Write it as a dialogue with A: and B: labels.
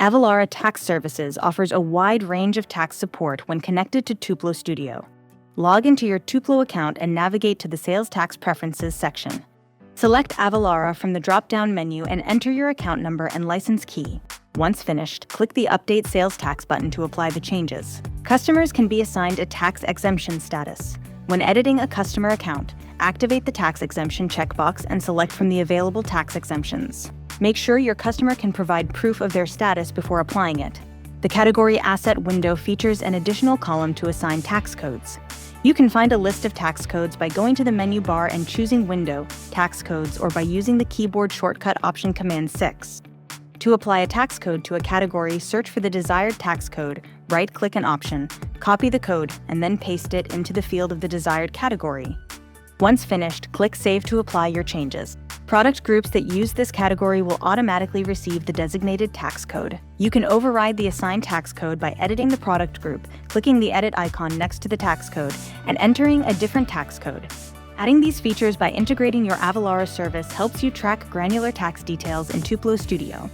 A: Avalara Tax Services offers a wide range of tax support when connected to Tuplo Studio. Log into your Tuplo account and navigate to the Sales Tax Preferences section. Select Avalara from the drop-down menu and enter your account number and license key. Once finished, click the Update Sales Tax button to apply the changes. Customers can be assigned a tax exemption status. When editing a customer account, activate the tax exemption checkbox and select from the available tax exemptions. Make sure your customer can provide proof of their status before applying it. The Category Asset window features an additional column to assign tax codes. You can find a list of tax codes by going to the menu bar and choosing Window, Tax Codes, or by using the keyboard shortcut option Command 6. To apply a tax code to a category, search for the desired tax code, right-click an option, copy the code, and then paste it into the field of the desired category. Once finished, click Save to apply your changes. Product groups that use this category will automatically receive the designated tax code. You can override the assigned tax code by editing the product group, clicking the edit icon next to the tax code, and entering a different tax code. Adding these features by integrating your Avalara service helps you track granular tax details in Tuplo Studio.